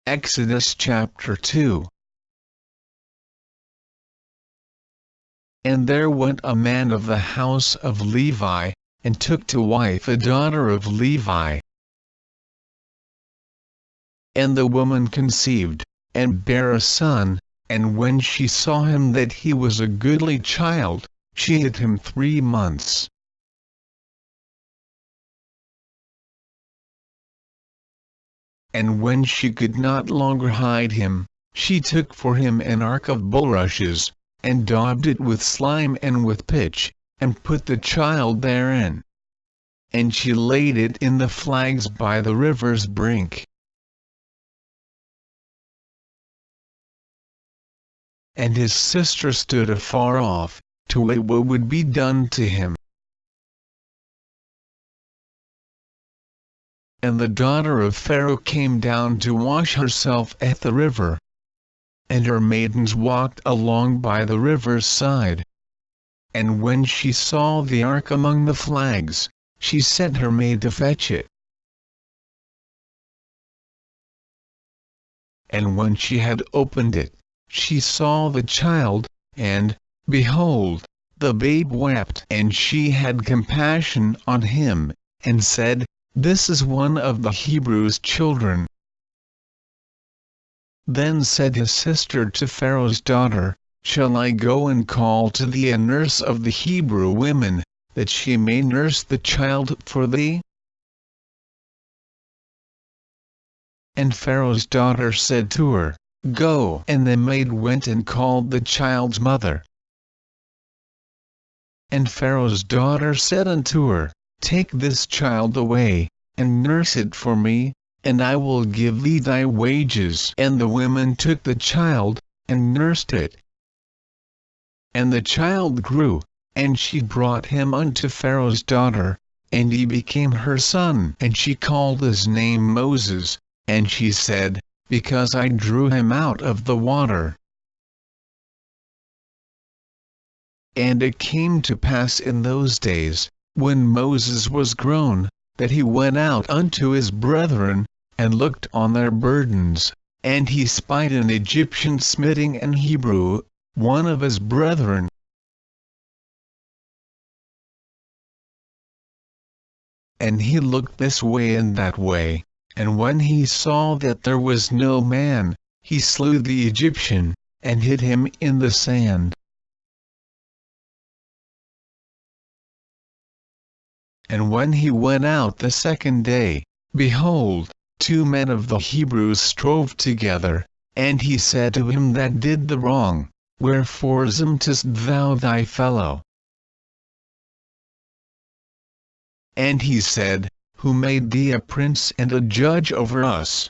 Exodus chapter 2. And there went a man of the house of Levi, and took to wife a daughter of Levi. And the woman conceived, and bare a son, and when she saw him that he was a goodly child, she hid him 3 months. And when she could not longer hide him, she took for him an ark of bulrushes, and daubed it with slime and with pitch, and put the child therein. And she laid it in the flags by the river's brink. And his sister stood afar off, to wait what would be done to him. And the daughter of Pharaoh came down to wash herself at the river. And her maidens walked along by the river's side. And when she saw the ark among the flags, she sent her maid to fetch it. And when she had opened it, she saw the child, and, behold, the babe wept. And she had compassion on him, and said, "This is one of the Hebrews' children." Then said his sister to Pharaoh's daughter, "Shall I go and call to thee a nurse of the Hebrew women, that she may nurse the child for thee?" And Pharaoh's daughter said to her, "Go." And the maid went and called the child's mother. And Pharaoh's daughter said unto her, "Take this child away, and nurse it for me, and I will give thee thy wages." And the women took the child, and nursed it. And the child grew, and she brought him unto Pharaoh's daughter, and he became her son. And she called his name Moses, and she said, "Because I drew him out of the water." And it came to pass in those days, when Moses was grown, that he went out unto his brethren, and looked on their burdens, and he spied an Egyptian smiting an Hebrew, one of his brethren. And he looked this way and that way, and when he saw that there was no man, he slew the Egyptian, and hid him in the sand. And when he went out the second day, behold, 2 men of the Hebrews strove together, and he said to him that did the wrong, "Wherefore smitest thou thy fellow?" And he said, "Who made thee a prince and a judge over us?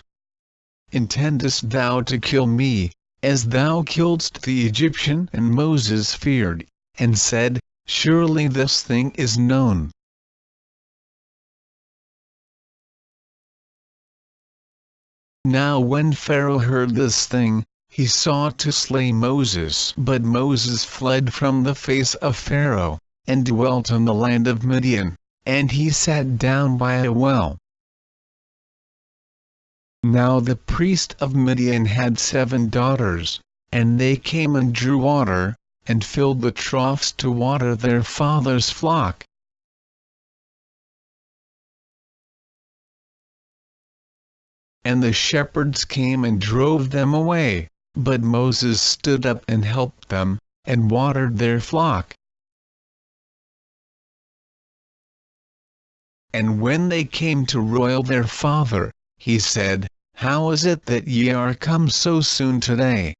Intendest thou to kill me, as thou killedst the Egyptian?" And Moses feared, and said, "Surely this thing is known." Now when Pharaoh heard this thing, he sought to slay Moses. But Moses fled from the face of Pharaoh, and dwelt in the land of Midian, and he sat down by a well. Now the priest of Midian had 7 daughters, and they came and drew water, and filled the troughs to water their father's flock. And the shepherds came and drove them away, but Moses stood up and helped them, and watered their flock. And when they came to roil their father, he said, "How is it that ye are come so soon today?"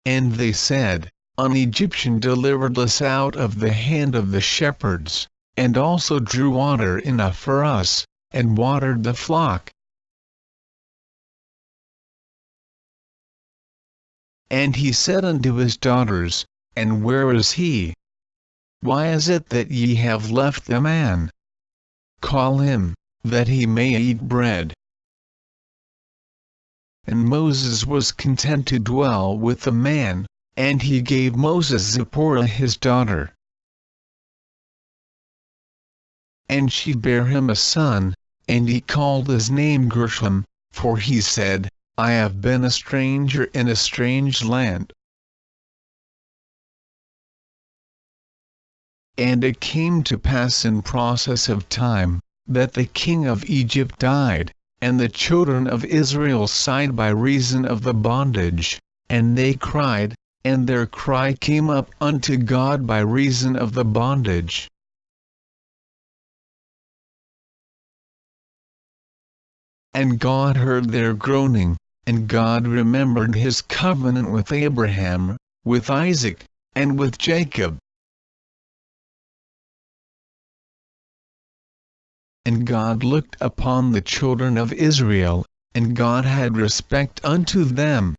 And they said, "An Egyptian delivered us out of the hand of the shepherds, and also drew water enough for us, and watered the flock." And he said unto his daughters, "And where is he? Why is it that ye have left the man? Call him, that he may eat bread." And Moses was content to dwell with the man, and he gave Moses Zipporah his daughter. And she bare him a son, and he called his name Gershom, for he said, I have been a stranger in a strange land. And it came to pass in process of time, that the king of Egypt died, and the children of Israel sighed by reason of the bondage, and they cried, and their cry came up unto God by reason of the bondage. And God heard their groaning, and God remembered his covenant with Abraham, with Isaac, and with Jacob. And God looked upon the children of Israel, and God had respect unto them,